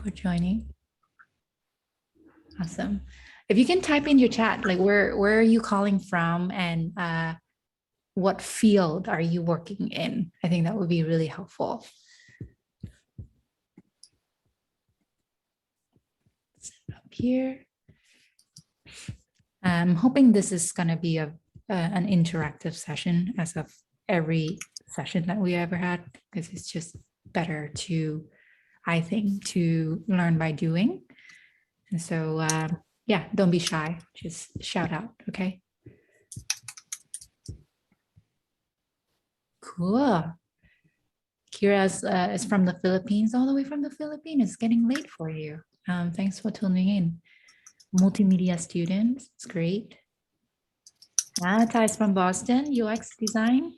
for joining. Awesome. If you can type in your chat, like where are you calling from and what field are you working in? I think that would be really helpful. Up here. I'm hoping this is going to be an interactive session as of every session that we ever had, because it's just better to, I think, to learn by doing. And so, yeah, don't be shy. Just shout out, okay? Cool. Kira is from the Philippines, all the way from the Philippines. It's getting late for you. Thanks for tuning in. Multimedia students, it's great. Ty's from Boston, UX design.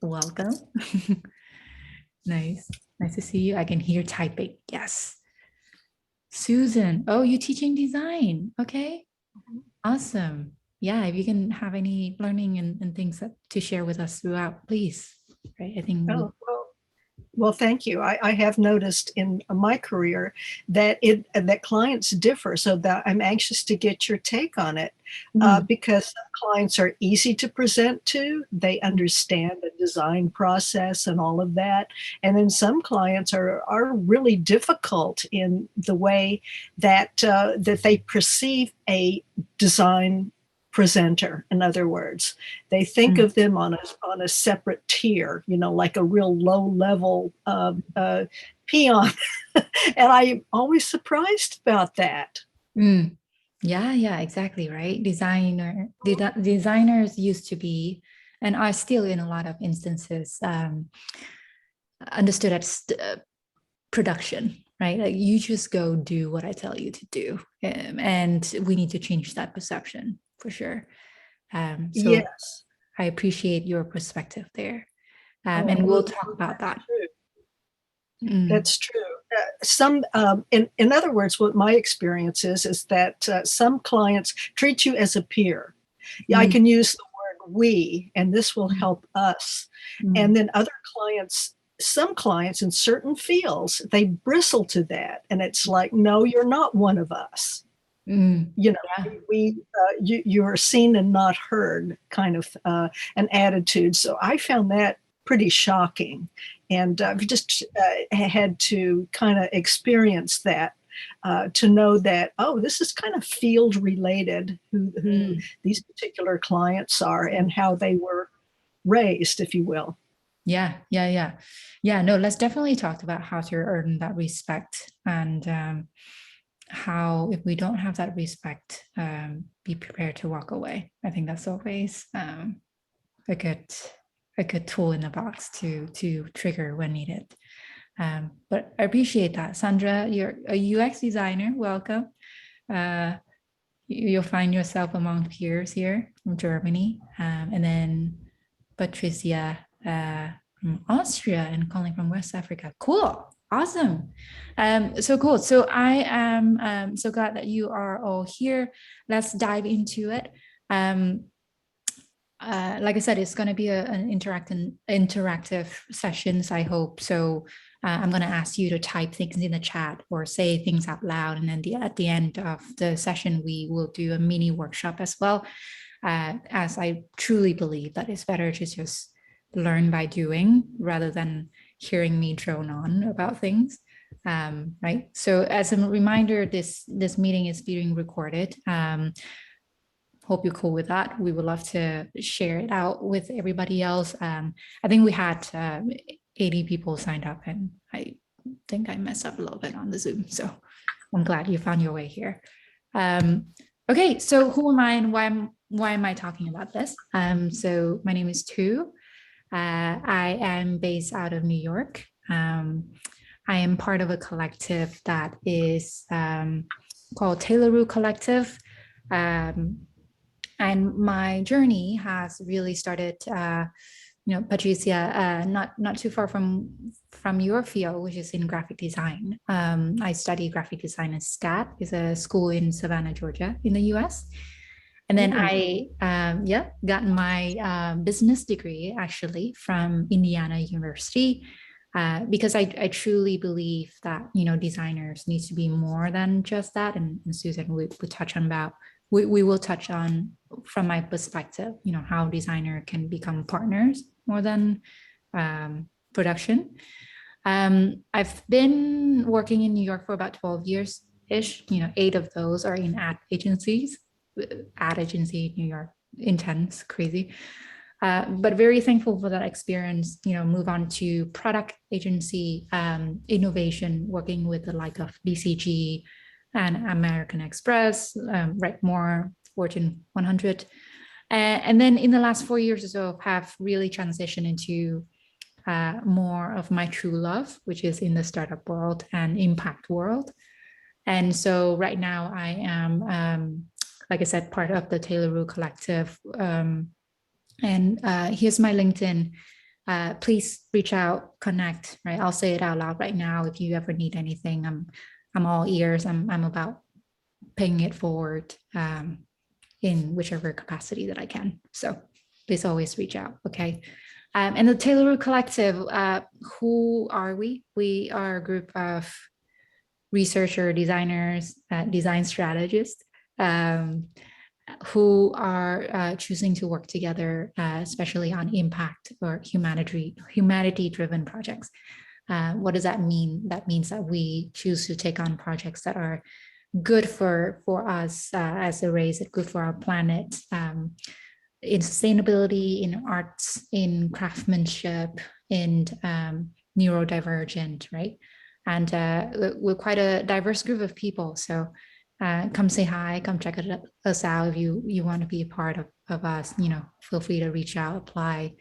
Welcome. Nice to see you. I can hear typing. Yes. Susan, oh, you're teaching design. Okay, awesome. Yeah, if you can have any learning and things to share with us throughout, please. Right, I think. Well, thank you. I have noticed in my career that that clients differ, so that I'm anxious to get your take on it, because clients are easy to present to. They understand the design process and all of that, and then some clients are really difficult in the way that that they perceive a design presenter. In other words, they think of them on a separate tier, you know, like a real low level peon. And I'm always surprised about that. Yeah, exactly, right. Designers used to be, and are still in a lot of instances, understood as production, right? Like you just go do what I tell you to do, and we need to change that perception for sure. So yes, I appreciate your perspective there, and we'll talk about that. That's true. In other words, what my experience is that some clients treat you as a peer. I can use the word we, and this will help us. And then other clients, some clients in certain fields, they bristle to that, and it's like, no, you're not one of us. You know, you are seen and not heard, kind of an attitude. So I found that pretty shocking, and I've just had to kind of experience that to know that, oh, this is kind of field related, who these particular clients are and how they were raised, if you will. Yeah. No, let's definitely talk about how to earn that respect, and how, if we don't have that respect, be prepared to walk away. I think that's always a good tool in the box to trigger when needed. But I appreciate that. Sandra, you're a UX designer. Welcome. You'll find yourself among peers here from Germany. And then Patricia from Austria and calling from West Africa. Cool. Awesome. So cool. So I am so glad that you are all here. Let's dive into it. Like I said, it's going to be an interactive sessions, I hope. So I'm going to ask you to type things in the chat or say things out loud. And then at the end of the session, we will do a mini workshop as well, as I truly believe that it's better to just learn by doing rather than hearing me drone on about things. Right. So as a reminder, this meeting is being recorded. Hope you're cool with that. We would love to share it out with everybody else. I think we had 80 people signed up, and I think I messed up a little bit on the Zoom. So I'm glad you found your way here. Okay, so who am I and why am I talking about this? So my name is Thu. I am based out of New York. I am part of a collective that is called Taylor Collective. And my journey has really started, Patricia, not too far from your field, which is in graphic design. I study graphic design at SCAD, is a school in Savannah, Georgia, in the US. And then I got my business degree actually from Indiana University. because I truly believe that, you know, designers need to be more than just that. And Susan, we touch on about, we will touch on from my perspective, you know, how designer can become partners more than production. I've been working in New York for about 12 years ish, you know, 8 of those are in ad agencies, ad agency in New York, intense, crazy. But very thankful for that experience, you know, move on to product agency, innovation, working with the like of BCG and American Express, write more, Fortune 100. And then in the last 4 years or so, have really transitioned into more of my true love, which is in the startup world and impact world. And so right now I am, like I said, part of the Taylor Rue Collective. And here's my LinkedIn. Please reach out, connect, right? I'll say it out loud right now. If you ever need anything, I'm all ears. I'm about paying it forward in whichever capacity that I can. So please always reach out, okay? And the Taylor Rue Collective, who are we? We are a group of researcher, designers, design strategists, who are choosing to work together, especially on impact or humanity-driven projects. What does that mean? That means that we choose to take on projects that are good for us as a race, good for our planet, in sustainability, in arts, in craftsmanship, in neurodivergent, right? And we're quite a diverse group of people. So come say hi, come check us out. If you want to be a part of us, you know, feel free to reach out, apply.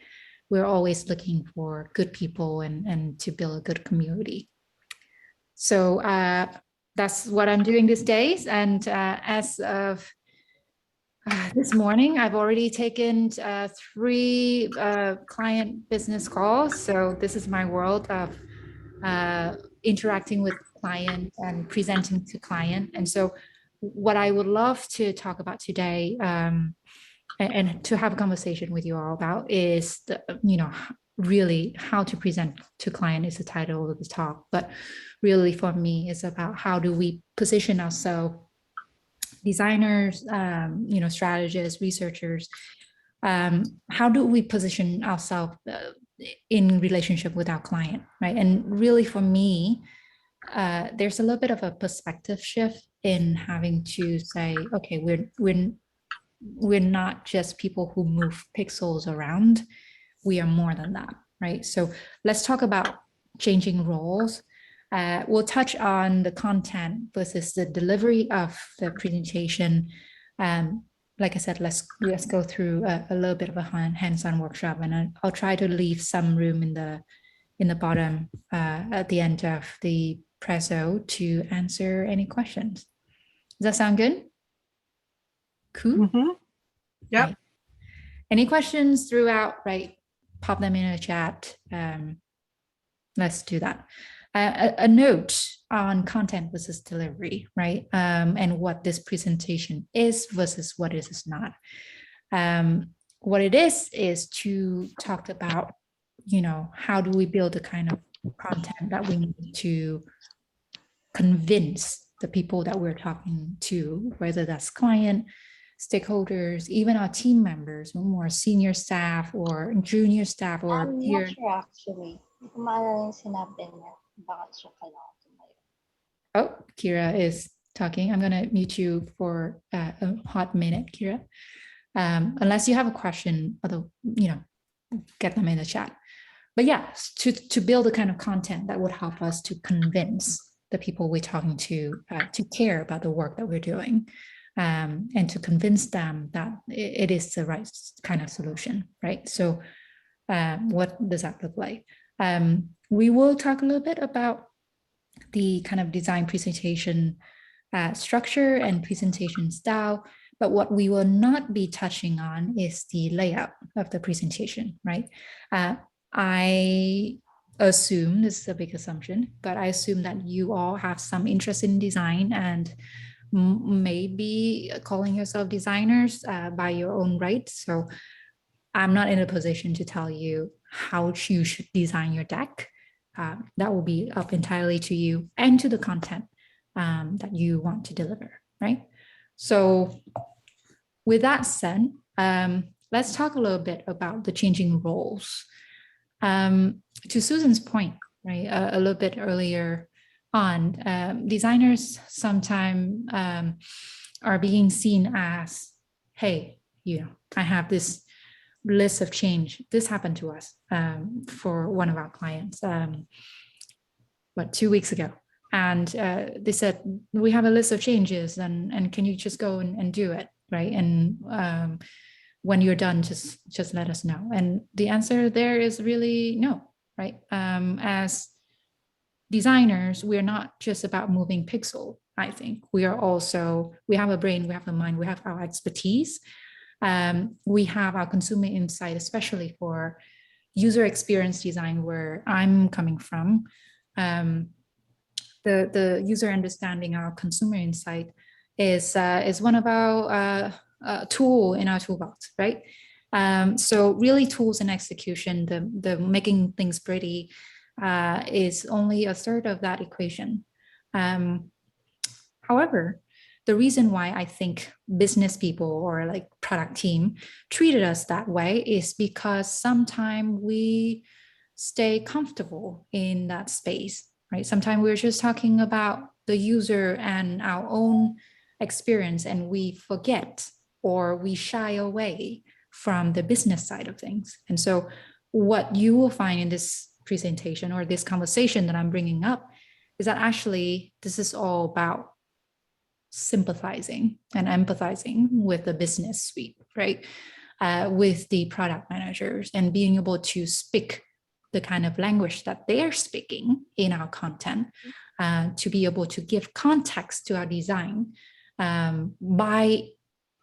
We're always looking for good people and to build a good community. So that's what I'm doing these days. And as of this morning, I've already taken 3 client business calls. So this is my world of interacting with client and presenting to client. And so what I would love to talk about today and to have a conversation with you all about is the, you know, really how to present to client is the title of the talk, but really for me it's about how do we position ourselves, designers, you know, strategists, researchers, how do we position ourselves in relationship with our client, right? And really for me, there's a little bit of a perspective shift in having to say, okay, we're not just people who move pixels around, we are more than that, right? So let's talk about changing roles. We'll touch on the content versus the delivery of the presentation. Like I said, let's go through a little bit of a hands-on workshop, and I'll try to leave some room in the bottom at the end of the preso to answer any questions. Does that sound good? Cool. Mm-hmm. Yep. Right. Any questions throughout, right? Pop them in a chat. Let's do that. A note on content versus delivery, right? And what this presentation is versus what it is not. What it is to talk about, you know, how do we build the kind of content that we need to convince the people that we're talking to, whether that's client, stakeholders, even our team members, more senior staff or junior staff or peer. Not sure actually. Oh, Kira is talking. I'm going to mute you for a hot minute, Kira. Unless you have a question, although, you know, get them in the chat. But yeah, to build the kind of content that would help us to convince the people we're talking to care about the work that we're doing, and to convince them that it is the right kind of solution, right? So what does that look like? We will talk a little bit about the kind of design presentation structure and presentation style, but what we will not be touching on is the layout of the presentation, right? I assume, this is a big assumption, but I assume that you all have some interest in design and maybe calling yourself designers by your own right. So I'm not in a position to tell you how you should design your deck. that will be up entirely to you and to the content that you want to deliver, right? So with that said, let's talk a little bit about the changing roles. To Susan's point, right, a little bit earlier on, designers sometimes are being seen as, hey, I have this list of change. This happened to us for one of our clients, 2 weeks ago. And they said, we have a list of changes and can you just go and do it, right? And when you're done, just let us know. And the answer there is really no, right? As designers, we're not just about moving pixel. I think we have a brain, we have a mind, we have our expertise. We have our consumer insight, especially for user experience design, where I'm coming from. The user understanding, our consumer insight is one of our tool in our toolbox, right? So really tools and execution, the making things pretty is only a third of that equation. However, the reason why I think business people or like product team treated us that way is because sometimes we stay comfortable in that space, right? Sometimes we're just talking about the user and our own experience, and we forget or we shy away from the business side of things. And so what you will find in this presentation or this conversation that I'm bringing up is that actually this is all about sympathizing and empathizing with the business suite, right? With the product managers and being able to speak the kind of language that they're speaking in our content, to be able to give context to our design by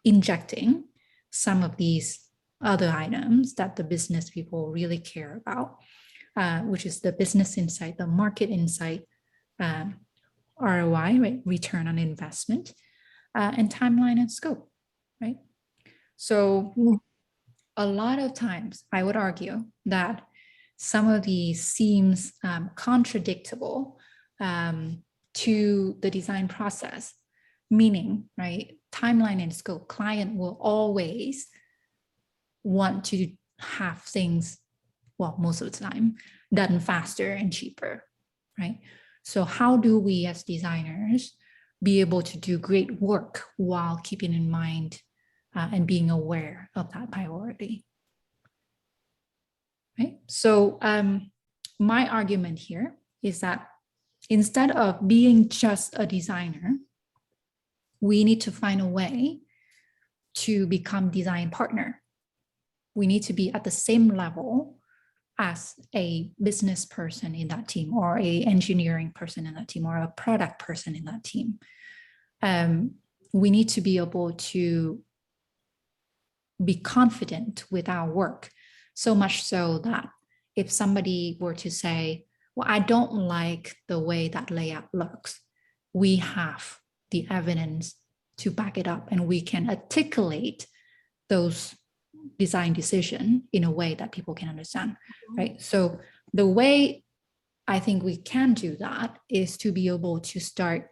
injecting some of these other items that the business people really care about, which is the business insight, the market insight, ROI, right? Return on investment, and timeline and scope, right? So a lot of times I would argue that some of these seems contradictable to the design process, meaning, right, timeline and scope, client will always want to have things, well, most of the time, done faster and cheaper, right? So how do we as designers be able to do great work while keeping in mind and being aware of that priority? Right? So my argument here is that instead of being just a designer, we need to find a way to become design partner. We need to be at the same level as a business person in that team, or a engineering person in that team, or a product person in that team. We need to be able to be confident with our work, so much so that if somebody were to say, well, I don't like the way that layout looks, we have the evidence to back it up, and we can articulate those design decision in a way that people can understand, right? So the way I think we can do that is to be able to start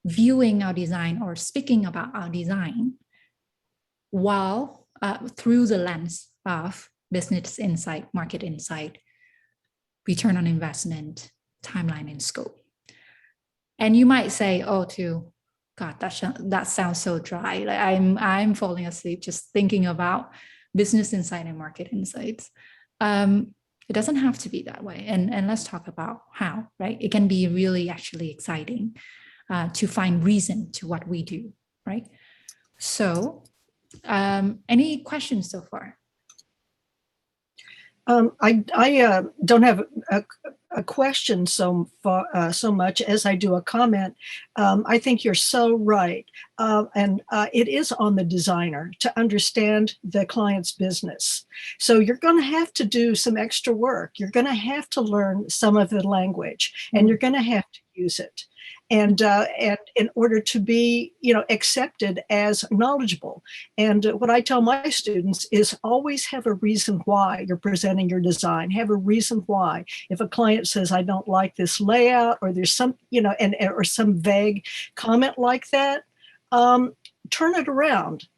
viewing our design or speaking about our design while through the lens of business insight, market insight, return on investment, timeline, and scope. And you might say, oh, God, that sounds so dry. Like I'm falling asleep just thinking about business insight and market insights. It doesn't have to be that way. And let's talk about how, right? It can be really actually exciting to find reason to what we do, right? So any questions so far? I don't have a question so much as I do a comment. I think you're so right. And it is on the designer to understand the client's business. So you're going to have to do some extra work. You're going to have to learn some of the language, and you're going to have to use it. and in order to be, accepted as knowledgeable. And what I tell my students is always have a reason why you're presenting your design. Have a reason why. If a client says, I don't like this layout, or there's some, or some vague comment like that, turn it around.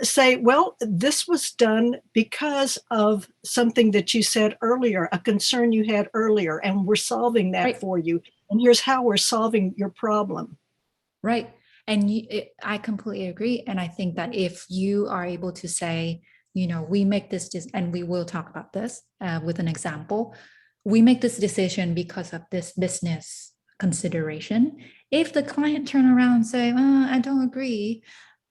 Say, well, this was done because of something that you said earlier, a concern you had earlier, and we're solving that for you. And here's how we're solving your problem. Right. And I completely agree. And I think that if you are able to say, we make this, and we will talk about this with an example, we make this decision because of this business consideration. If the client turn around and say, I don't agree,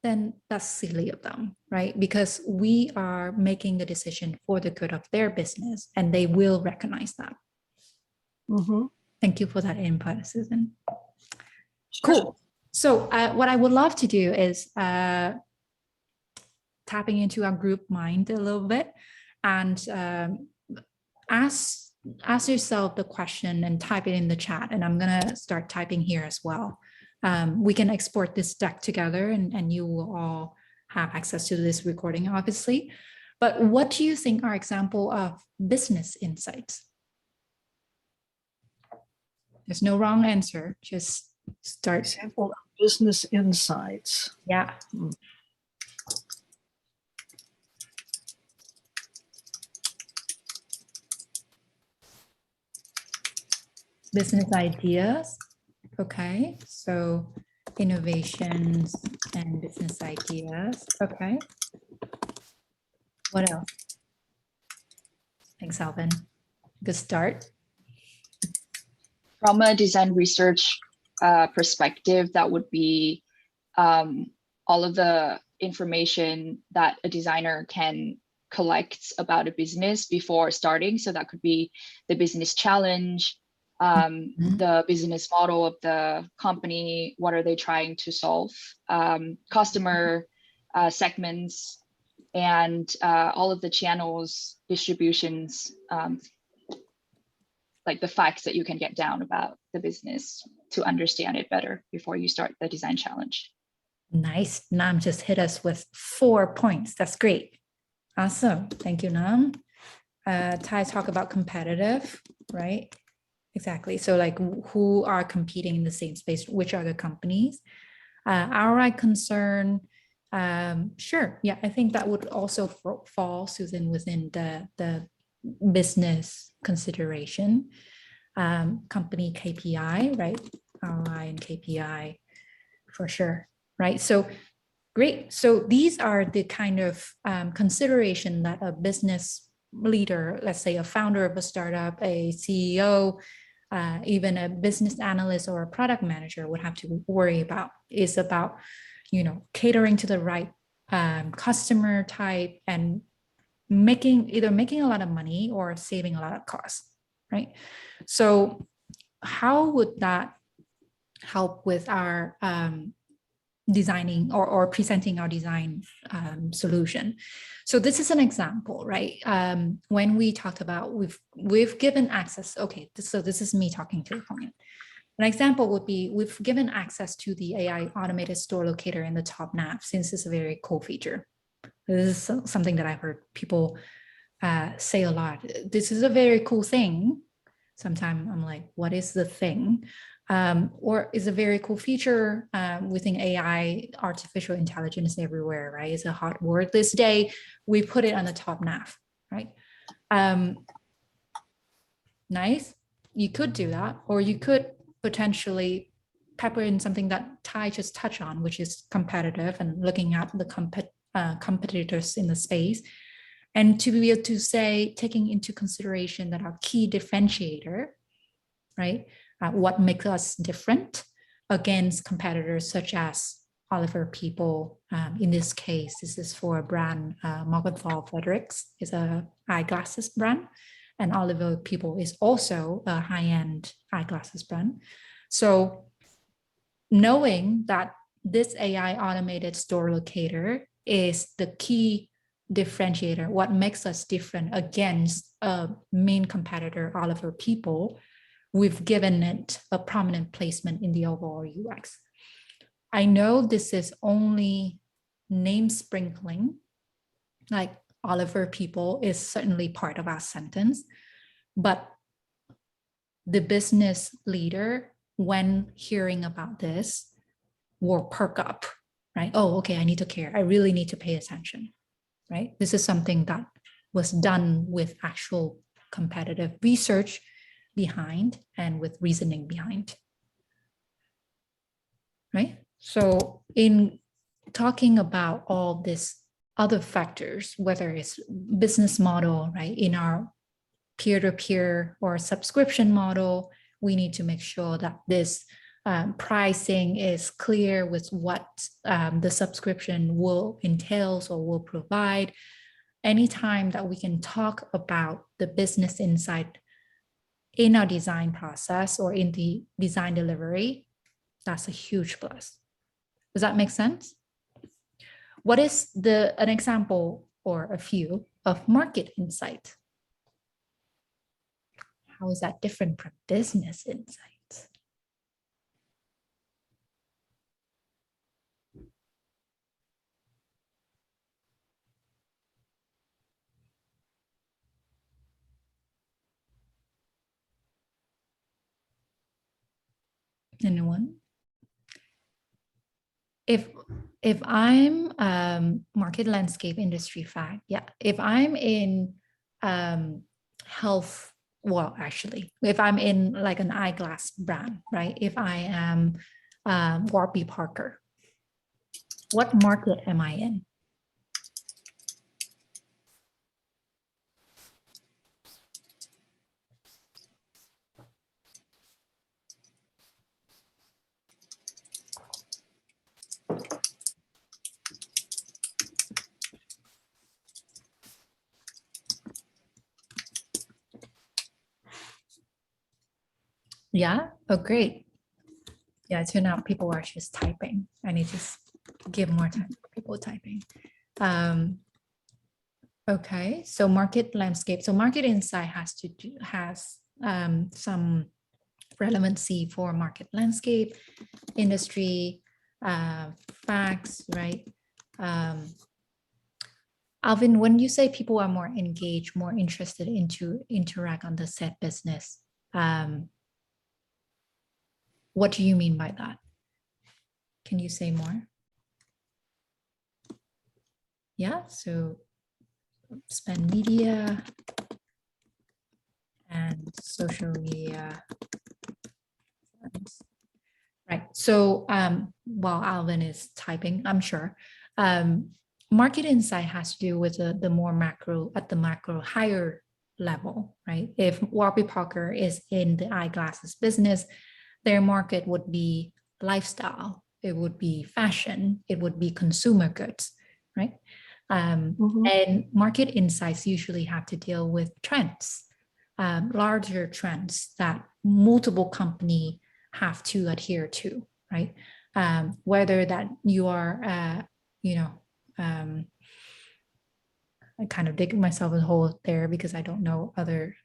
then that's silly of them, right? Because we are making the decision for the good of their business, and they will recognize that. Mm-hmm. Thank you for that input, Susan. Sure. Cool. So what I would love to do is tapping into our group mind a little bit, and ask yourself the question and type it in the chat. And I'm going to start typing here as well. We can export this deck together, and you will all have access to this recording, obviously. But what do you think are example of business insights? There's no wrong answer. Just start. Example of business insights. Yeah. Business ideas. Okay, so innovations and business ideas. Okay. What else? Thanks, Alvin. Good start. From a design research perspective, that would be all of the information that a designer can collect about a business before starting. So that could be the business challenge, the business model of the company, what are they trying to solve, customer segments, and all of the channels, distributions, like the facts that you can get down about the business to understand it better before you start the design challenge. Nice. Nam just hit us with 4 points. That's great. Awesome. Thank you, Nam. Ty talk about competitive, right? Exactly. So like who are competing in the same space, which are the companies? ROI concern. Sure. Yeah, I think that would also fall, Susan, within the business consideration. Company KPI, right? ROI and KPI for sure, right? So great. So these are the kind of consideration that a business leader, let's say a founder of a startup, a CEO, even a business analyst or a product manager would have to worry about. Is about, catering to the right customer type and either making a lot of money or saving a lot of costs, right? So how would that help with our designing or presenting our design solution? So this is an example, right? When we talked about, we've given access. Okay, so this is me talking to a client. An example would be, we've given access to the AI automated store locator in the top nav, since it's a very cool feature. This is something that I've heard people say a lot. This is a very cool thing. Sometimes I'm like, what is the thing? Or is a very cool feature. We think AI, artificial intelligence everywhere, right? It's a hot word this day. We put it on the top nav, right? Nice. You could do that, or you could potentially pepper in something that Ty just touched on, which is competitive and looking at the competitors in the space. And to be able to say, taking into consideration that our key differentiator, right? What makes us different against competitors such as Oliver People. In this case, this is for a brand, Morgenthau Fredericks is a eyeglasses brand, and Oliver People is also a high-end eyeglasses brand. So knowing that this AI automated store locator is the key differentiator, what makes us different against a main competitor, Oliver People, we've given it a prominent placement in the overall UX. I know this is only name sprinkling, like Oliver people is certainly part of our sentence, but the business leader, when hearing about this, will perk up, right? Oh, okay, I need to care. I really need to pay attention, right? This is something that was done with actual competitive research behind and with reasoning behind, right? So in talking about all these other factors, whether it's business model, right? In our peer-to-peer or subscription model, we need to make sure that this pricing is clear with what the subscription will entails or will provide. Anytime that we can talk about the business insight in our design process or in the design delivery, that's a huge plus. Does that make sense? What is an example or a few of market insight? How is that different from business insights? Anyone? If I'm market landscape industry fact, yeah. If I'm in health, well, actually, if I'm in like an eyeglass brand, right? If I am Warby Parker, what market am I in? Yeah. Oh, great. Yeah, it turned out people are just typing. I need to give more time for people typing. Okay, so market landscape. So market insight has some relevancy for market landscape, industry, facts, right? Alvin, when you say people are more engaged, more interested to interact on the said business, what do you mean by that? Can you say more? Yeah, so spend media and social media. Right. So while Alvin is typing, I'm sure, market insight has to do with the more macro, at the macro higher level, right? If Warby Parker is in the eyeglasses business, their market would be lifestyle, it would be fashion, it would be consumer goods, right? And market insights usually have to deal with trends, larger trends that multiple companies have to adhere to, right? Whether that you are, I kind of dig myself a hole there because I don't know other,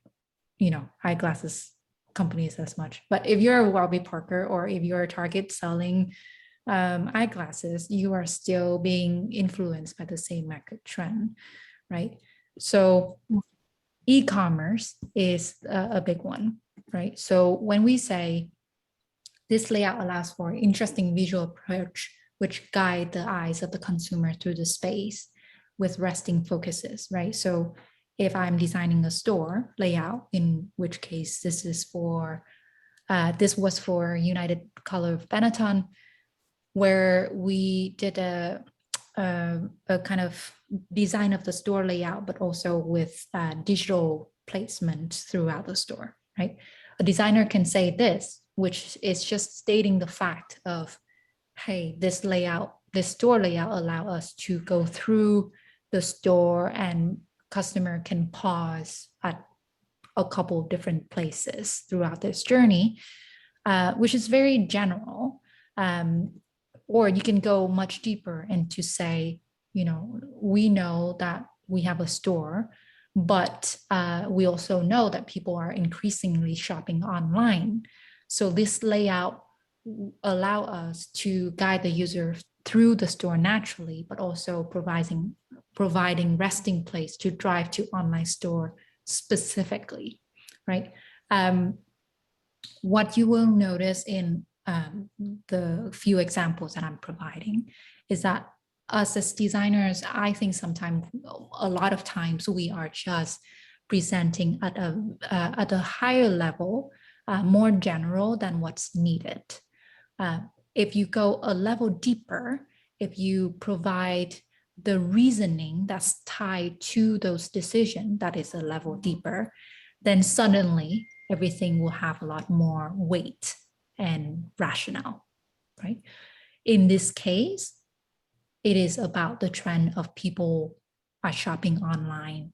eyeglasses companies as much. But if you're a Warby Parker or if you're a Target selling eyeglasses, you are still being influenced by the same market trend, right? So e-commerce is a big one, right? So when we say this layout allows for interesting visual approach, which guide the eyes of the consumer through the space with resting focuses, right? So if I'm designing a store layout, in which case this was for United Color of Benetton, where we did a kind of design of the store layout, but also with digital placement throughout the store, right? A designer can say this, which is just stating the fact of, hey, this store layout allow us to go through the store and customer can pause at a couple of different places throughout this journey, which is very general. Or you can go much deeper and to say, we know that we have a store, But we also know that people are increasingly shopping online. So this layout allow us to guide the user through the store naturally, but also providing resting place to drive to online store specifically, right? What you will notice in the few examples that I'm providing is that us as designers, I think sometimes, a lot of times, we are just presenting at a higher level, more general than what's needed. If you go a level deeper, if you provide the reasoning that's tied to those decisions, that is a level deeper, then suddenly everything will have a lot more weight and rationale, right? In this case, it is about the trend of people are shopping online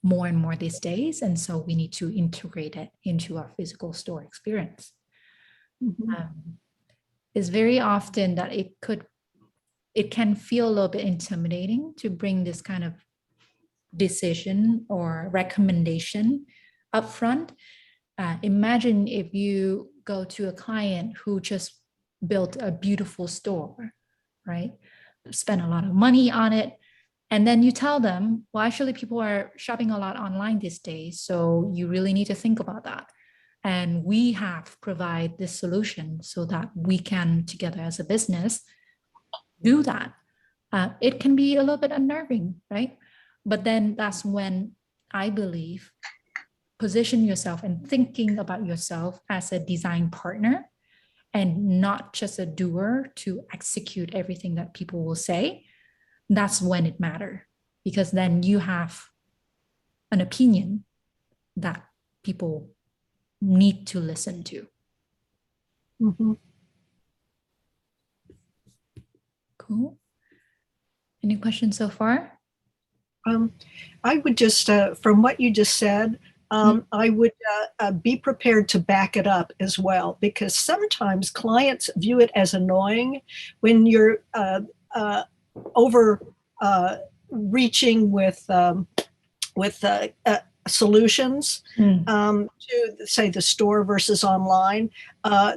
more and more these days. And so we need to integrate it into our physical store experience. It's very often that it can feel a little bit intimidating to bring this kind of decision or recommendation up front. Imagine if you go to a client who just built a beautiful store, right? Spend a lot of money on it. And then you tell them, well, actually people are shopping a lot online these days. So you really need to think about that. And we have provide this solution so that we can together as a business do that. It can be a little bit unnerving, right? But then that's when I believe position yourself and thinking about yourself as a design partner and not just a doer to execute everything that people will say. That's when it matters, because then you have an opinion that people need to listen to. Cool. Any questions so far? I would just, from what you just said, I would be prepared to back it up as well, because sometimes clients view it as annoying when you're overreaching with solutions to, say, the store versus online.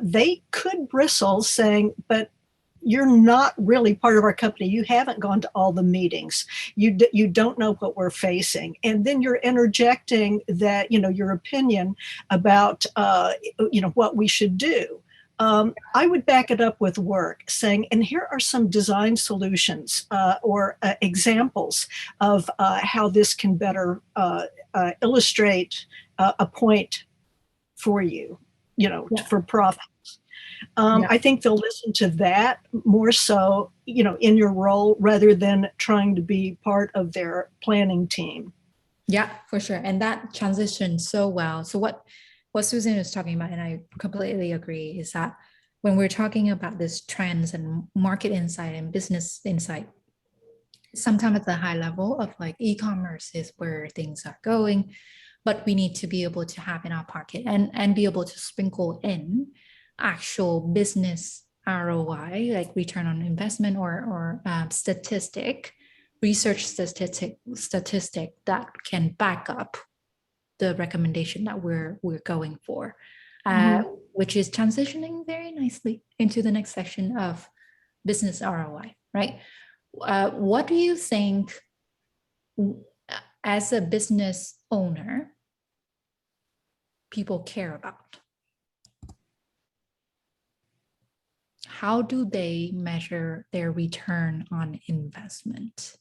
They could bristle saying, but you're not really part of our company. You haven't gone to all the meetings. You don't know what we're facing. And then you're interjecting that, your opinion about, what we should do. I would back it up with work, saying, and here are some design solutions or examples of how this can better illustrate a point for you, for profit. I think they'll listen to that more so, in your role rather than trying to be part of their planning team. Yeah, for sure. And that transitions so well. So what Susan is talking about, and I completely agree, is that when we're talking about these trends and market insight and business insight, sometimes at the high level of like e-commerce is where things are going, but we need to be able to have in our pocket and be able to sprinkle in actual business ROI, like return on investment or research statistic that can back up the recommendation that we're going for, which is transitioning very nicely into the next section of business ROI, right? What do you think as a business owner people care about? How do they measure their return on investment?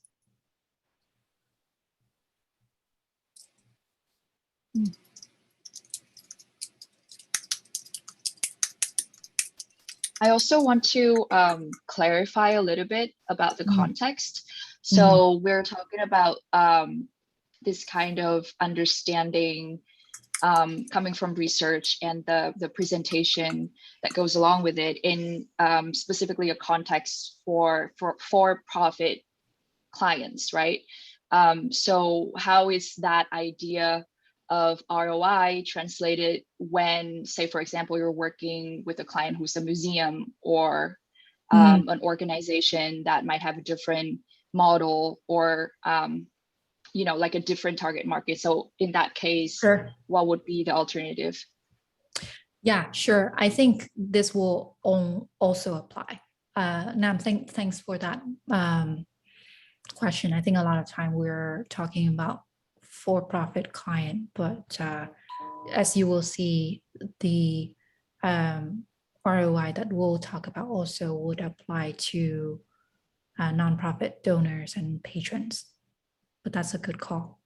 I also want to clarify a little bit about the context. So we're talking about this kind of understanding coming from research and the presentation that goes along with it in specifically a context for profit clients, right? So how is that idea of ROI translated when, say, for example, you're working with a client who's a museum or an organization that might have a different model or like a different target market. So in that case, Sure. what would be the alternative? Yeah, sure. I think this will also apply. Nam, thanks for that question. I think a lot of time we're talking about for-profit client, but as you will see, the ROI that we'll talk about also would apply to nonprofit donors and patrons. But that's a good call.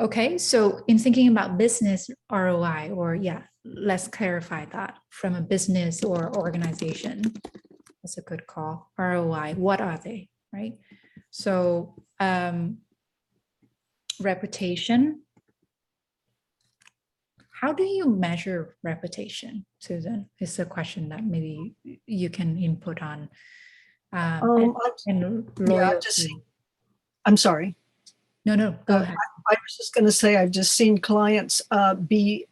Okay, so in thinking about business ROI, or yeah, let's clarify that from a business or organization. That's a good call. ROI, what are they, right? So reputation. How do you measure reputation, Susan? Is a question that maybe you can input on. And loyalty. I'm sorry. No, go ahead. I was just going to say, I've just seen clients be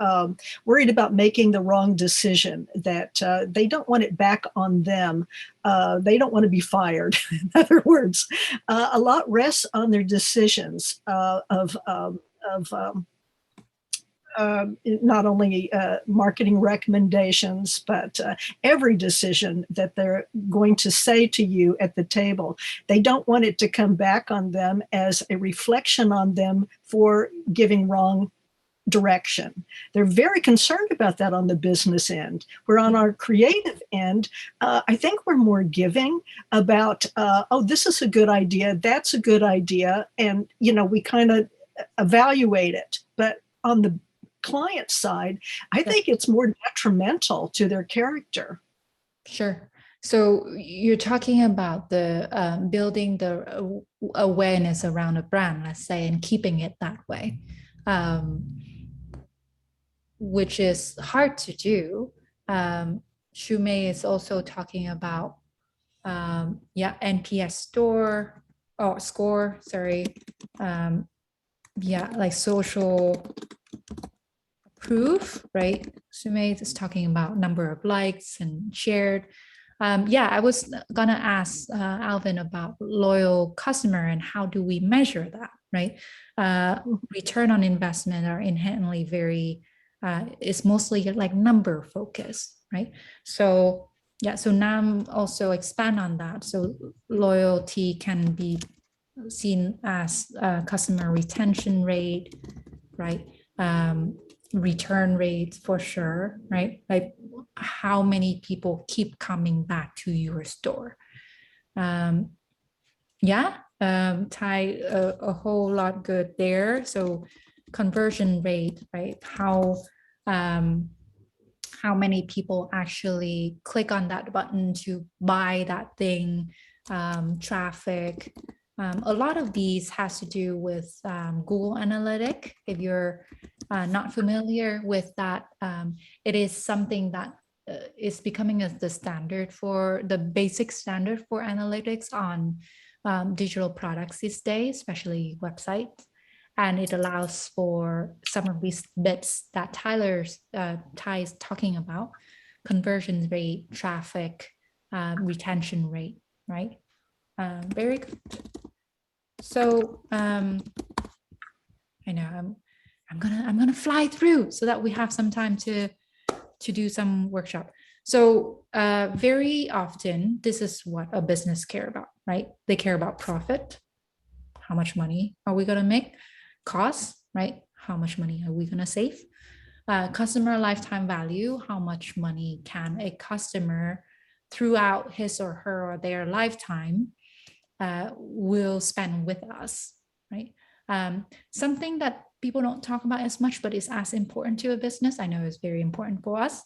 worried about making the wrong decision, that they don't want it back on them. They don't want to be fired. In other words, a lot rests on their decisions of not only marketing recommendations, but every decision that they're going to say to you at the table. They don't want it to come back on them as a reflection on them for giving wrong direction. They're very concerned about that on the business end. We're on our creative end. I think we're more giving about, oh, this is a good idea. That's a good idea. And, we kind of evaluate it. But on the client side, I think it's more detrimental to their character. Sure. So you're talking about the building the awareness around a brand, let's say, and keeping it that way, which is hard to do. Shumei is also talking about, NPS score, sorry. Like social proof, right? Sumait is talking about number of likes and shared. I was gonna ask Alvin about loyal customer and how do we measure that, right? Return on investment are inherently very, it's mostly like number focused, right? So so Nam also expand on that. So loyalty can be seen as customer retention rate, right? Return rates for sure, right? Like how many people keep coming back to your store. Ty, a whole lot good there. So conversion rate, right? How many people actually click on that button to buy that thing, traffic. A lot of these has to do with Google Analytics. If you're not familiar with that, it is something that is becoming the standard for the basic standard for analytics on digital products these days, especially websites. And it allows for some of these bits that Ty is talking about: conversion rate, traffic, retention rate, right? Very good. So I know I'm gonna fly through so that we have some time to do some workshop. So very often this is what a business care about, right? They care about profit. How much money are we gonna make? Costs, right? How much money are we gonna save? Customer lifetime value. How much money can a customer throughout his or her or their lifetime will spend with us, right? Something that people don't talk about as much, but is as important to a business, I know is very important for us,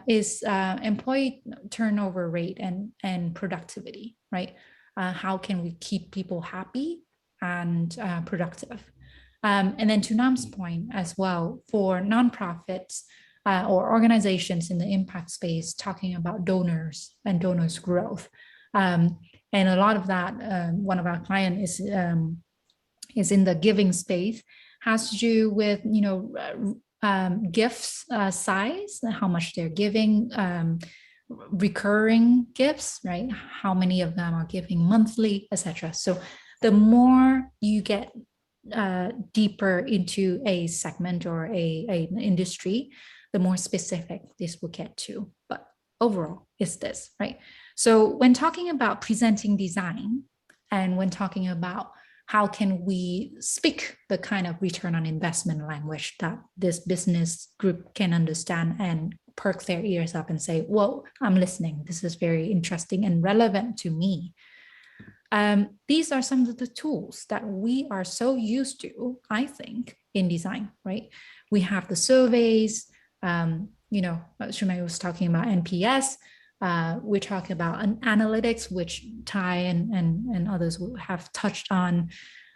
is employee turnover rate and productivity, right? How can we keep people happy and productive? And then to Nam's point as well, for nonprofits or organizations in the impact space, talking about donors and donors growth. And a lot of that, one of our clients is in the giving space, has to do with, gifts size, how much they're giving, recurring gifts, right? How many of them are giving monthly, etc. So the more you get deeper into a segment or an industry, the more specific this will get to. But overall, it's this, right? So when talking about presenting design, and when talking about how can we speak the kind of return on investment language that this business group can understand and perk their ears up and say, whoa, I'm listening. This is very interesting and relevant to me. These are some of the tools that we are so used to, I think, in design, right? We have the surveys, Shumei was talking about NPS. We're talking about analytics, which Ty and others have touched on.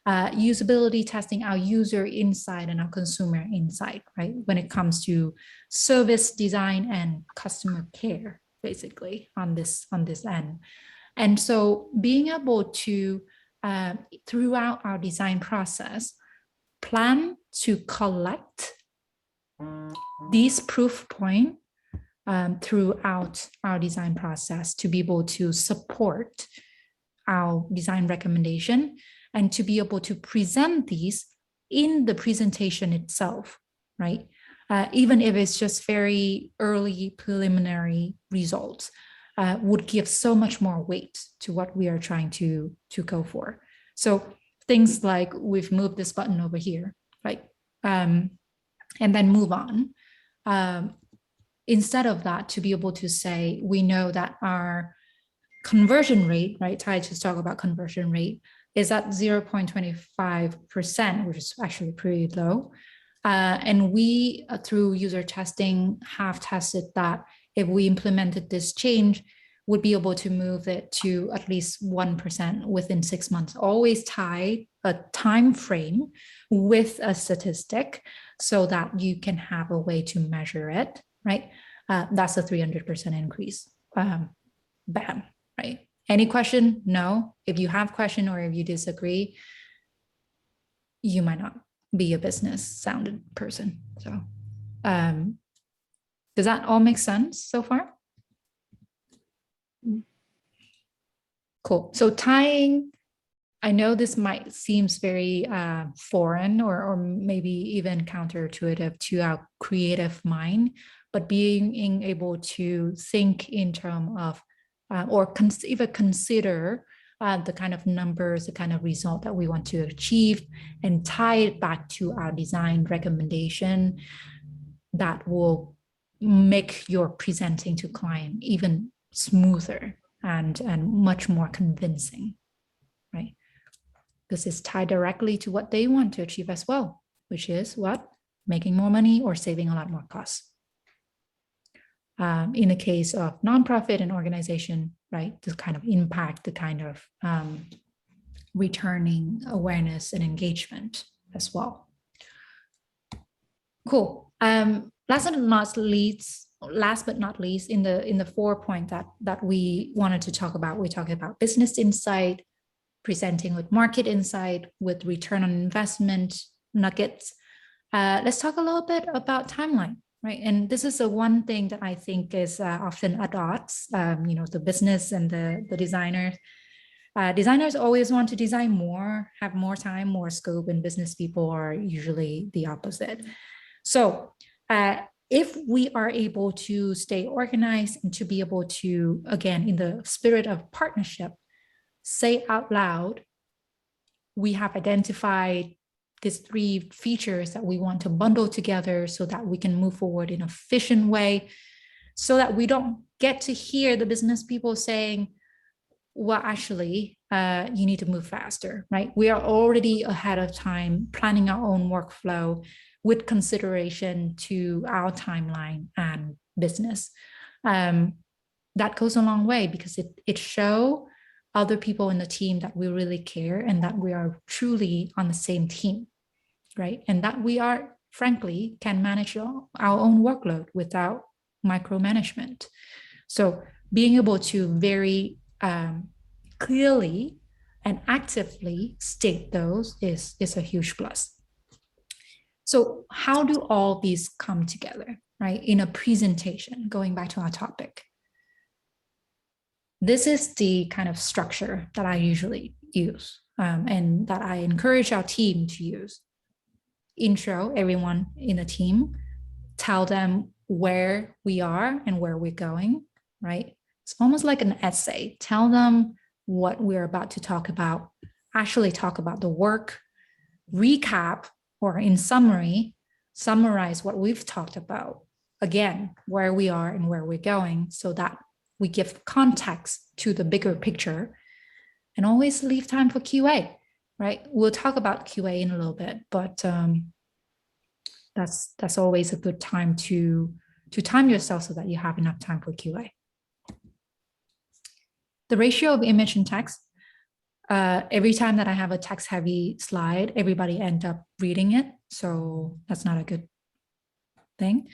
Usability testing, our user insight and our consumer insight, right? When it comes to service design and customer care, basically on this end. And so being able to, throughout our design process, plan to collect these proof points throughout our design process to be able to support our design recommendation and to be able to present these in the presentation itself, right? Even if it's just very early preliminary results, would give so much more weight to what we are trying to go for. So things like we've moved this button over here, right? And then move on. Instead of that, to be able to say, we know that our conversion rate, right? Ty just talked about conversion rate, is at 0.25%, which is actually pretty low. And we, through user testing, have tested that if we implemented this change, would be able to move it to at least 1% within 6 months. Always tie a time frame with a statistic so that you can have a way to measure it, right? That's a 300% increase. Bam, right? Any question? No. If you have a question or if you disagree, you might not be a business sounded person. So does that all make sense so far? Cool. So tying, I know this might seems very foreign or maybe even counterintuitive to our creative mind, but being able to think in terms of or even consider the kind of numbers, the kind of result that we want to achieve and tie it back to our design recommendation, that will make your presenting to client even smoother and much more convincing, right? This is tied directly to what they want to achieve as well, which is what? Making more money or saving a lot more costs. In the case of nonprofit and organization, right, this kind of impact, the kind of returning awareness and engagement as well. Cool. Last but not least, in the 4 point that we wanted to talk about, we're talking about business insight, presenting with market insight, with return on investment nuggets. Let's talk a little bit about timeline, right? And this is the one thing that I think is often at odds. The business and the designers. Designers always want to design more, have more time, more scope, and business people are usually the opposite. So if we are able to stay organized and to be able to, again, in the spirit of partnership, say out loud, we have identified these 3 features that we want to bundle together so that we can move forward in an efficient way, so that we don't get to hear the business people saying, well, actually, you need to move faster, right? We are already ahead of time planning our own workflow with consideration to our timeline and business. That goes a long way because it shows other people in the team that we really care and that we are truly on the same team, right? And that we are, frankly, can manage our own workload without micromanagement. So being able to very clearly and actively state those is a huge plus. So how do all these come together, right? In a presentation, going back to our topic. This is the kind of structure that I usually use. and that I encourage our team to use. Intro everyone in the team, tell them where we are and where we're going, right? It's almost like an essay. Tell them what we're about to talk about, actually talk about the work, recap, or in summary, summarize what we've talked about. Again, where we are and where we're going, so that we give context to the bigger picture, and always leave time for QA, right? We'll talk about QA in a little bit, but that's always a good time to time yourself so that you have enough time for QA. The ratio of image and text, every time that I have a text heavy slide, everybody end up reading it. So that's not a good thing.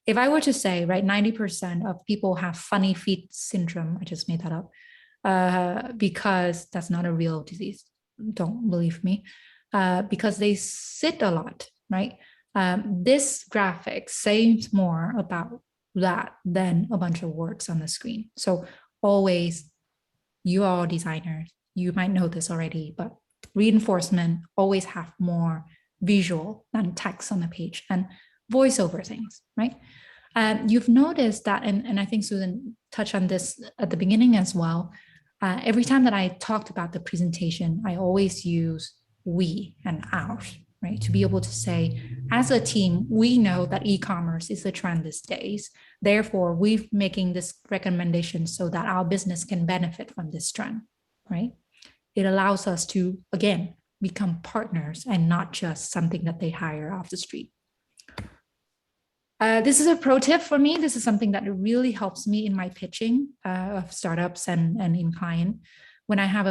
If I were to say, right, 90% of people have funny feet syndrome, I just made that up, because that's not a real disease. Don't believe me, because they sit a lot, right? This graphic says more about that than a bunch of words on the screen. So always, you are all designers, you might know this already, but reinforcement always have more visual than text on the page, and voice over things, right? You've noticed that, and I think Susan touched on this at the beginning as well. Every time that I talked about the presentation, I always use we and ours, right? To be able to say, as a team, we know that e-commerce is a trend these days. Therefore, we're making this recommendation so that our business can benefit from this trend, right? It allows us to, again, become partners and not just something that they hire off the street. This is a pro tip for me. This is something that really helps me in my pitching of startups and in client. When I have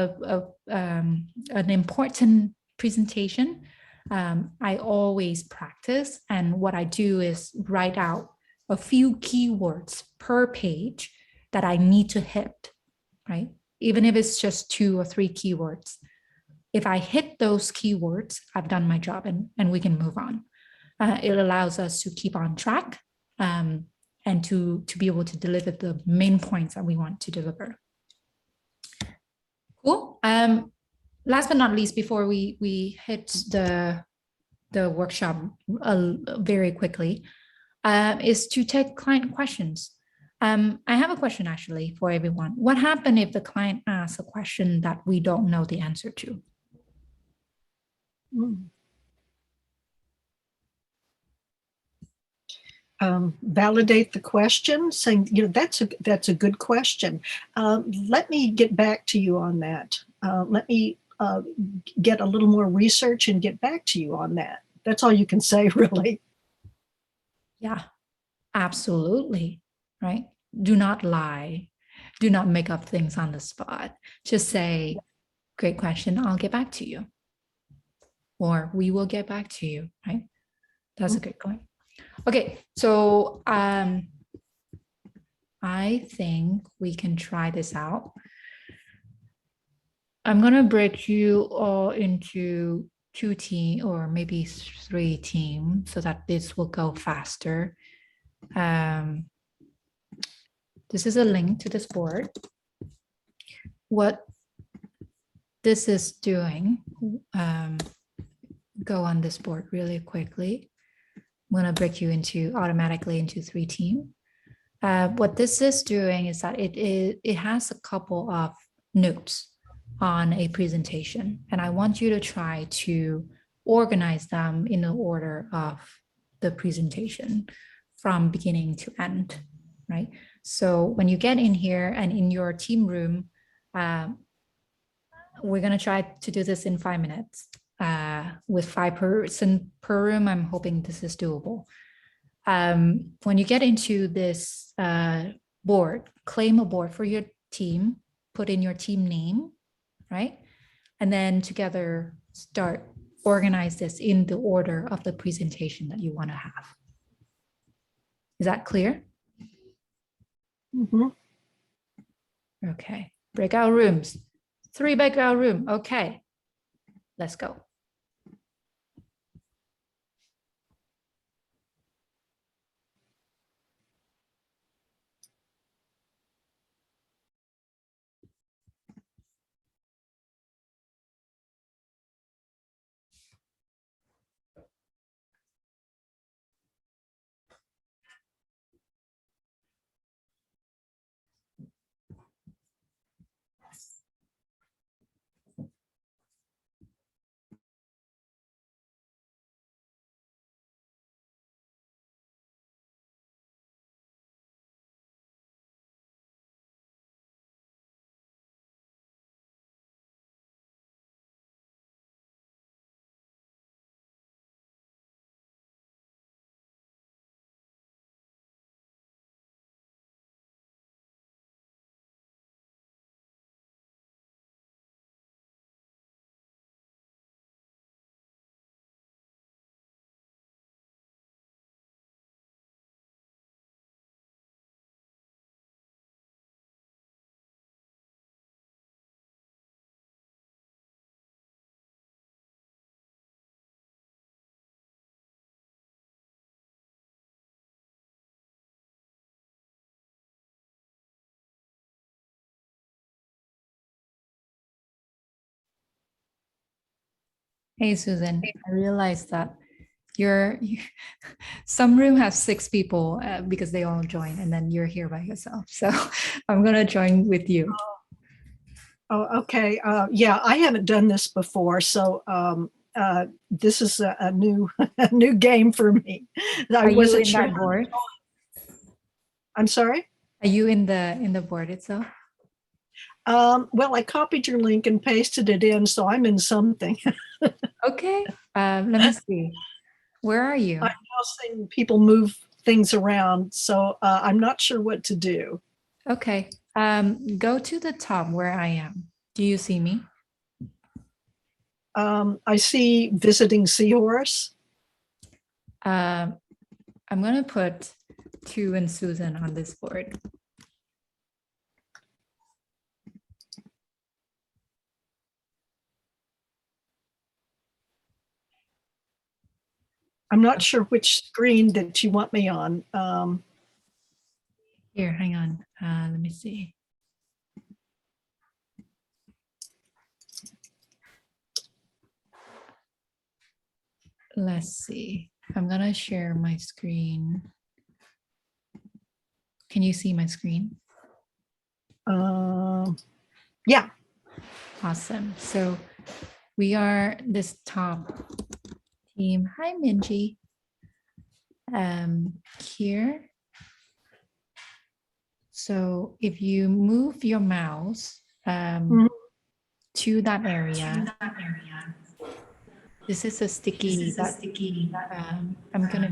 an important presentation, I always practice. And what I do is write out a few keywords per page that I need to hit, right? Even if it's just 2 or 3 keywords. If I hit those keywords, I've done my job, and we can move on. It allows us to keep on track, and to be able to deliver the main points that we want to deliver. Cool. Last but not least, before we hit the workshop very quickly, is to take client questions. I have a question actually for everyone. What happens if the client asks a question that we don't know the answer to? Validate the question, saying, that's a good question. Let me get back to you on that. Let me get a little more research and get back to you on that. That's all you can say, really. Yeah, absolutely. Right. Do not lie. Do not make up things on the spot. Just say, great question, I'll get back to you. Or we will get back to you, right? That's a good point. Okay, so I think we can try this out. I'm gonna break you all into 2 teams or maybe 3 teams so that this will go faster. This is a link to this board. What this is doing, go on this board really quickly. I'm going to break you automatically into 3 teams. What this is doing is that it has a couple of notes on a presentation, and I want you to try to organize them in the order of the presentation from beginning to end, right? So when you get in here and in your team room, we're going to try to do this in 5 minutes. With 5 person per room, I'm hoping this is doable. When you get into this board, claim a board for your team, put in your team name, right? And then together start organize this in the order of the presentation that you want to have. Is that clear? Mm-hmm. Okay, breakout rooms, 3 breakout room. Okay, let's go. Hey, Susan, I realized that some room has 6 people because they all join, and then you're here by yourself. So I'm gonna join with you. Oh, okay. Yeah, I haven't done this before, so this is a new a new game for me. I Are you wasn't in sure. that board? I'm sorry. Are you in the board itself? Well, I copied your link and pasted it in, so I'm in something. Okay. Let me see. Where are you? I'm now seeing people move things around, so I'm not sure what to do. Okay. Go to the top where I am. Do you see me? I see visiting seahorse. I'm gonna put Thu and Susan on this board. I'm not sure which screen that you want me on. Here, hang on. Let me see. Let's see. I'm gonna share my screen. Can you see my screen? Yeah. Awesome. So we are this top team. Hi, Minji. Here. So if you move your mouse to that area, this is a sticky. I'm gonna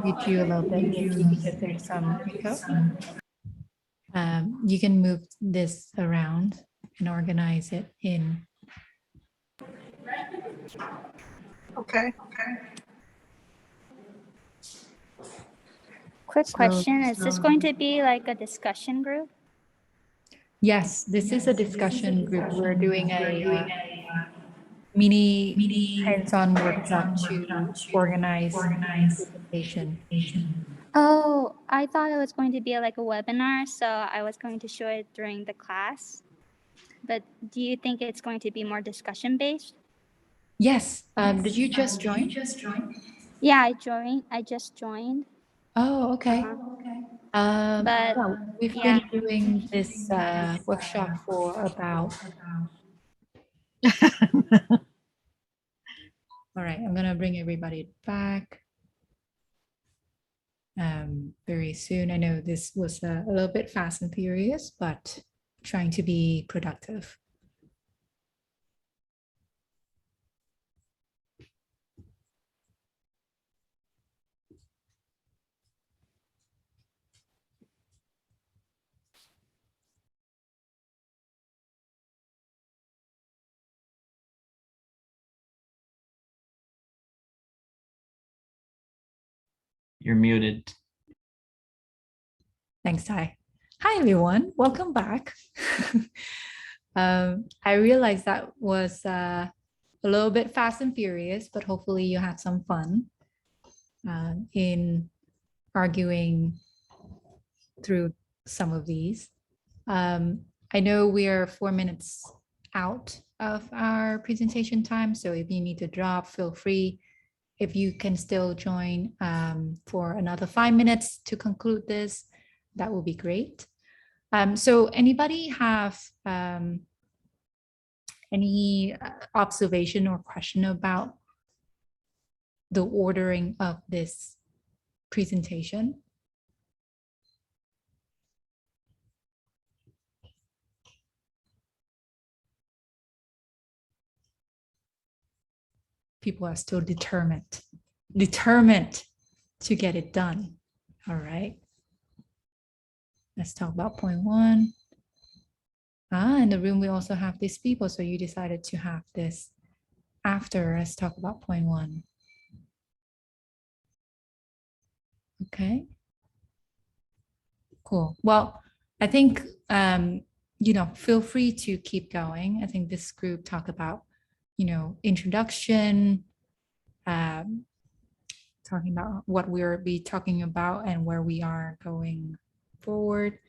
mute you a little bit, Minji, because there's some echo. You can move this around and organize it in. Okay. Quick question, is this going to be like a discussion group? Yes, this is a discussion group. We're doing a mini hands-on workshop to organize presentation. Oh, I thought it was going to be like a webinar, so I was going to show it during the class. But do you think it's going to be more discussion based? Yes. Did you just join? Yeah, I just joined. Oh, okay. But well, we've been doing this workshop for about. All right, I'm gonna bring everybody back very soon. I know this was a little bit fast and furious, but trying to be productive. You're muted. Thanks, Ty. Hi, everyone. Welcome back. I realized that was a little bit fast and furious, but hopefully you had some fun in arguing through some of these. I know we are 4 minutes out of our presentation time, so if you need to drop, feel free. If you can still join for another 5 minutes to conclude this, that will be great. So anybody have any observation or question about the ordering of this presentation? People are still determined to get it done. All right. Let's talk about point 1. In the room, we also have these people. So you decided to have this after. Let's talk about point 1. Okay. Cool. Well, I think, feel free to keep going. I think this group talk about, introduction, talking about what we'll be talking about and where we are going forward.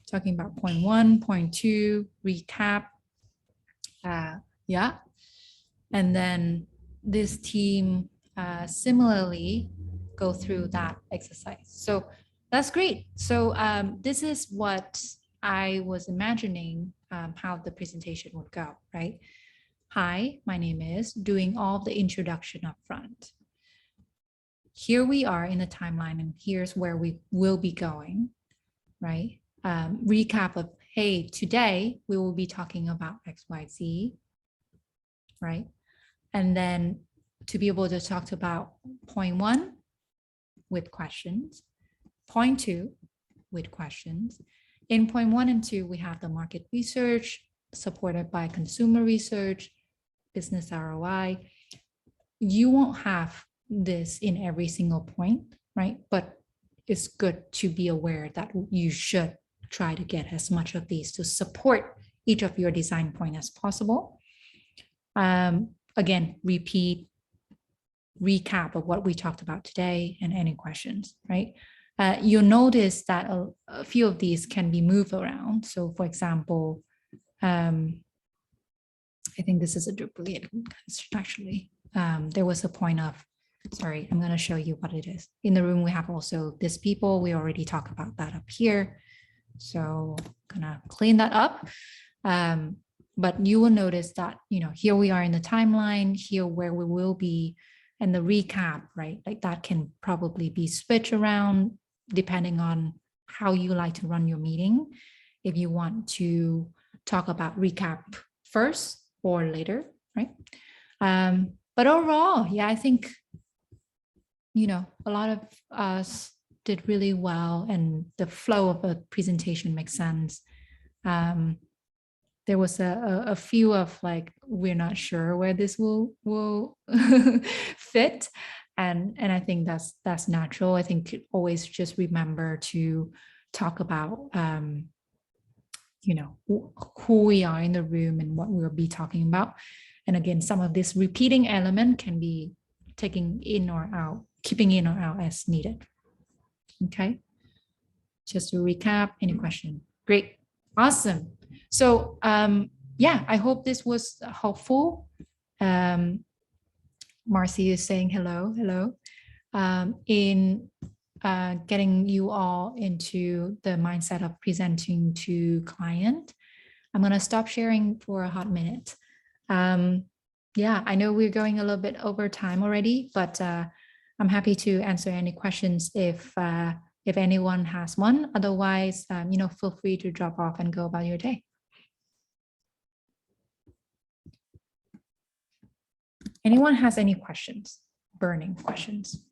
Talking about point 1, point 2, recap. Yeah. And then this team similarly go through that exercise. So that's great. So this is what I was imagining how the presentation would go, right? Hi, my name is, doing all the introduction up front. Here we are in the timeline, and here's where we will be going, right? Recap of, hey, today we will be talking about XYZ, right? And then to be able to talk about point 1 with questions, point 2 with questions. In point 1 and 2, we have the market research supported by consumer research, business ROI. You won't have this in every single point, right? But it's good to be aware that you should try to get as much of these to support each of your design point as possible. Again, repeat, recap of what we talked about today and any questions, right? You'll notice that a few of these can be moved around. So for example, I think this is a duplicate, actually. There was a point of, sorry, I'm going to show you what it is. In the room, we have also this people. We already talked about that up here. So I'm going to clean that up. But you will notice that, you know, here we are in the timeline, here where we will be, and the recap, right? Like that can probably be switched around depending on how you like to run your meeting. If you want to talk about recap first or later, right? But overall, yeah, I think, you know, a lot of us did really well, and the flow of the presentation makes sense. There was a few of like, we're not sure where this will fit. And I think that's natural. I think always just remember to talk about, you know, who we are in the room and what we'll be talking about. And again, some of this repeating element can be taking in or out, keeping in or out as needed. Okay. Just to recap, any question? Great. Awesome. So yeah, I hope this was helpful. Marcy is saying hello, in getting you all into the mindset of presenting to client. I'm going to stop sharing for a hot minute. Yeah, I know we're going a little bit over time already, but I'm happy to answer any questions if anyone has one. Otherwise, you know, feel free to drop off and go about your day. Anyone has any questions? Burning questions?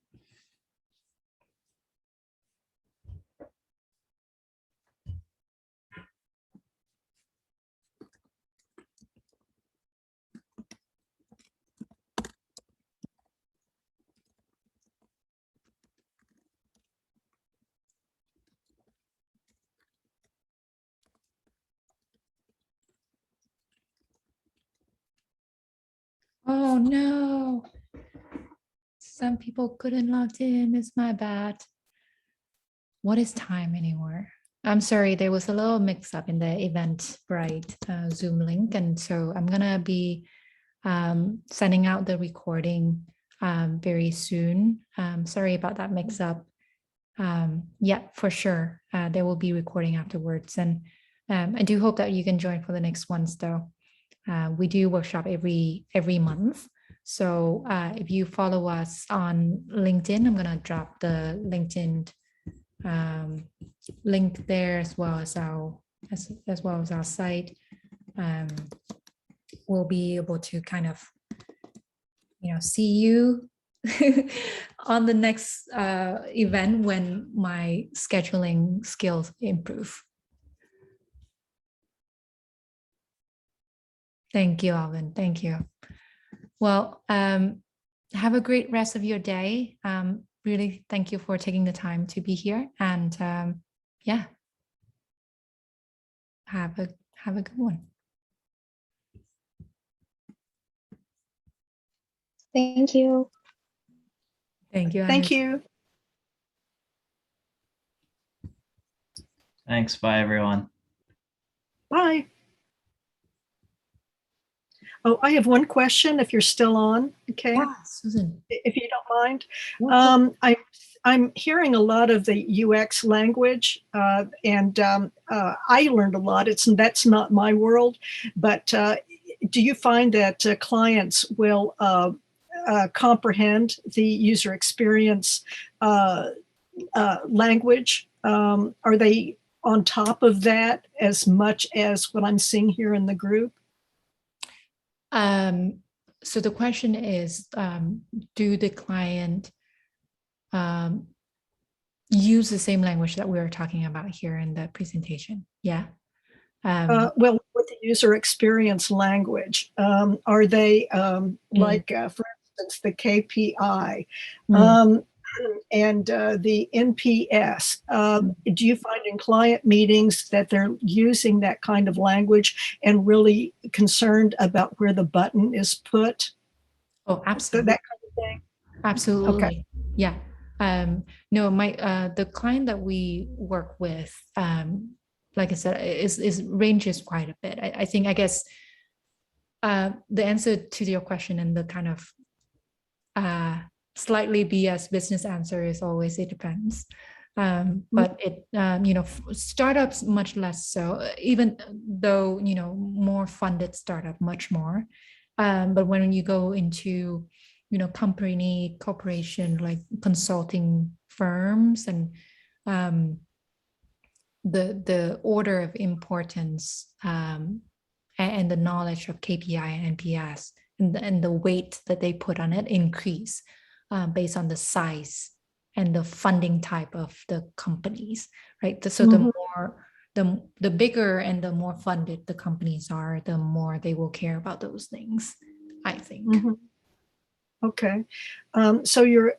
Oh no, some people couldn't log in. It's my bad. What is time anymore? I'm sorry, there was a little mix up in the Eventbrite Zoom link. And so I'm gonna be sending out the recording very soon. Sorry about that mix up. Yeah, for sure. There will be recording afterwards. And I do hope that you can join for the next ones though. We do workshop every month. So if you follow us on LinkedIn, I'm gonna drop the LinkedIn link there as well as our site. We'll be able to kind of, you know, see you on the next event when my scheduling skills improve. Thank you, Alvin. Thank you. Well, have a great rest of your day. Really, thank you for taking the time to be here. And yeah, have a good one. Thank you. Thank you. Thank you. Thanks. Bye, everyone. Bye. Oh, I have one question if you're still on. Okay. Yeah, Susan. If you don't mind. Yeah, cool. I'm hearing a lot of the UX language, and I learned a lot. That's not my world, but do you find that clients will comprehend the user experience language? Are they on top of that as much as what I'm seeing here in the group? So the question is, do the client use the same language that we were talking about here in the presentation? Yeah. Well, with the user experience language, are they like, for instance, the KPI and the NPS? Do you find in client meetings that they're using that kind of language and really concerned about where the button is put? Oh, absolutely. That kind of thing? Absolutely. Okay. Yeah. No, the client that we work with, like I said, is ranges quite a bit. I guess the answer to your question and the kind of slightly BS business answer is always it depends. But it, startups much less so, even though, more funded startup, much more. But when you go into, corporation, like consulting firms and the order of importance and the knowledge of KPI and NPS and the weight that they put on it increase based on the size and the funding type of the companies, right? So the more, the bigger and the more funded the companies are, the more they will care about those things, I think. Okay. So you're,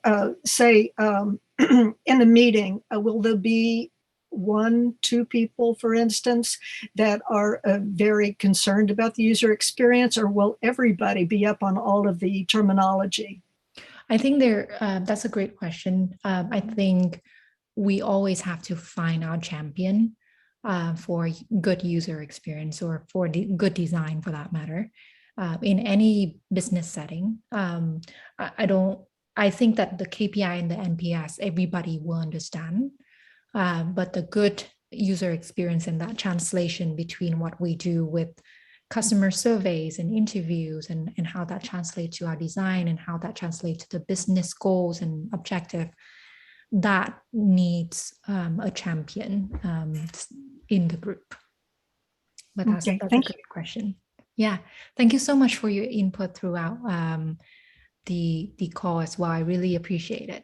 say, in a meeting, will there be 1-2 people, for instance, that are very concerned about the user experience, or will everybody be up on all of the terminology? I think that's a great question. I think we always have to find our champion for good user experience or for good design, for that matter. In any business setting, I think that the KPI and the NPS, everybody will understand, but the good user experience and that translation between what we do with customer surveys and interviews and how that translates to our design and how that translates to the business goals and objective, that needs a champion in the group. But that's a great question. Yeah, thank you so much for your input throughout the call as well. I really appreciate it.